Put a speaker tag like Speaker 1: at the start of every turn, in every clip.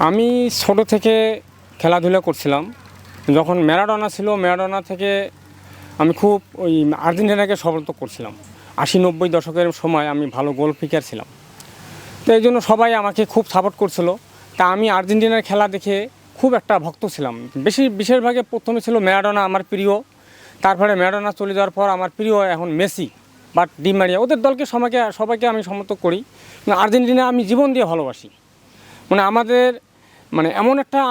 Speaker 1: আমি ছোট থেকে খেলাধুলা করছিলাম। যখন ম্যারাডোনা ছিল, ম্যারাডোনা থেকে আমি খুব ওই আর্জেন্টিনাকে সমর্থন করছিলাম। 80-90 দশকের সময় আমি ভালো গোল কিপার ছিলাম, তো এই জন্য সবাই আমাকে খুব সাপোর্ট করছিল। তা আমি আর্জেন্টিনার খেলা দেখে খুব একটা ভক্ত ছিলাম। বিশেষভাগে প্রথমে ছিল ম্যারাডোনা আমার প্রিয়, তারপরে ম্যারাডোনা চলে যাওয়ার পর আমার প্রিয় এখন মেসি বা ডি মারিয়া। ওদের দলকে সবাইকে আমি সমর্থন করি। আর্জেন্টিনা আমি জীবন দিয়ে ভালোবাসি। আমাদের এমন একটা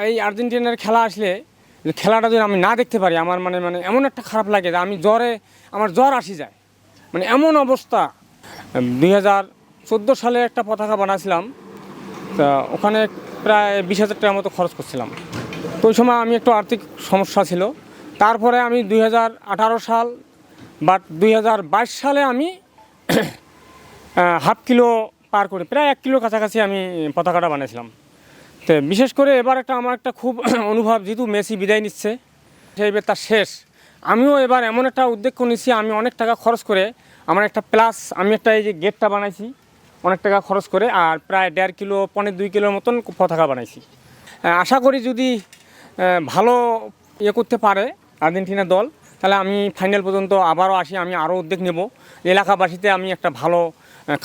Speaker 1: এই আর্জেন্টিনার খেলা আসলে খেলাটা যদি আমি না দেখতে পারি, আমার এমন একটা খারাপ লাগে যে আমার জ্বর আসি যায়। এমন অবস্থা। 2014 সালে একটা পতাকা বানাছিলাম, তা ওখানে প্রায় 20,000 টাকার মতো খরচ করছিলাম। তো ওই সময় আমি একটু আর্থিক সমস্যা ছিল। তারপরে আমি 2018 সাল বা 2022 সালে আমি হাফ কিলো পার করে প্রায় 1 কিলোর কাছাকাছি আমি পতাকাটা বানিয়েছিলাম। তো বিশেষ করে এবার আমার একটা খুব অনুভব, যেহেতু মেসি বিদায় নিচ্ছে, সেইবার তার শেষ। আমিও এবার এমন একটা উদ্যোগ নিচ্ছি, আমি অনেক টাকা খরচ করে আমার একটা আমি একটা এই যে গেটটা বানাইছি অনেক টাকা খরচ করে, আর প্রায় 1.5 কিলো 1.5-2 কিলোর মতন পতাকা বানাইছি। আশা করি যদি ভালো করতে পারে আর্জেন্টিনা দল, তাহলে আমি ফাইনাল পর্যন্ত আবারও আসি। আমি আরও উদ্যোগ নেব, এলাকাবাসীতে আমি একটা ভালো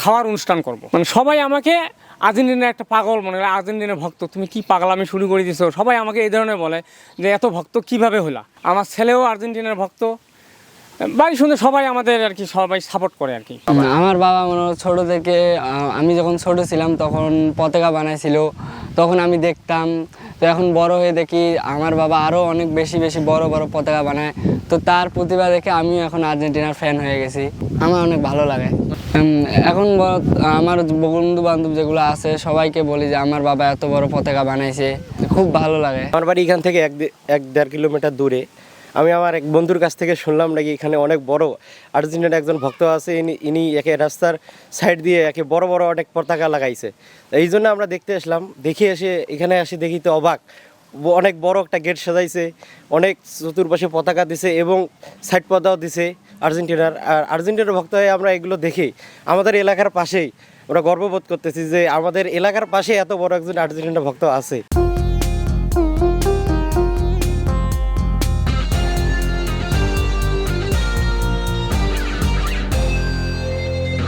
Speaker 1: খাওয়ার অনুষ্ঠান করব। সবাই আমাকে আর্জেন্টিনার একটা পাগল মনে হয়, আর্জেন্টিনার ভক্ত, তুমি কি পাগলামি শুরু করে দিছো। সবাই আমাকে এই ধরনের বলে যে এত ভক্ত কিভাবে হলা। আমার ছেলেও আর্জেন্টিনার ভক্ত, বাড়ি শুনে সবাই আমাদের সবাই সাপোর্ট করে আর কি।
Speaker 2: আমার বাবা ছোট থেকে, আমি যখন ছোট ছিলাম তখন পতাকা বানাইছিল, তখন আমি দেখতাম। তো এখন বড় হয়ে দেখি আমার বাবা আরও অনেক বেশি বড় বড় পতাকা বানায়। তো তার প্রতিভা দেখে আমিও এখন আর্জেন্টিনার ফ্যান হয়ে গেছি। আমার অনেক ভালো লাগে। এখন আমার বন্ধু বান্ধব যেগুলো আছে সবাইকে বলি যে আমার বাবা এত বড় পতাকা বানাইছে, খুব ভালো লাগে।
Speaker 3: আমার বাড়ি এখান থেকে 1-1.5 কিলোমিটার দূরে। আমি আমার এক বন্ধুর কাছ থেকে শুনলাম নাকি এখানে অনেক বড় আর্জেন্টিনার একজন ভক্ত আছে, ইনি একে রাস্তার সাইড দিয়ে বড় বড় অনেক পতাকা লাগাইছে। এই জন্য আমরা দেখতে আসলাম। এখানে দেখি তো অবাক, অনেক বড় একটা গেট সাজাইছে, অনেক চতুর্পাশে পতাকা দিছে এবং সাইড পর্দাও দিছে আর্জেন্টিনার ভক্ত হয়ে আমরা এগুলো দেখি আমাদের এলাকার পাশেই আমরা গর্ববোধ করতেছি যে আমাদের এলাকার পাশে এত বড় একজন আর্জেন্টিনার ভক্ত আছে।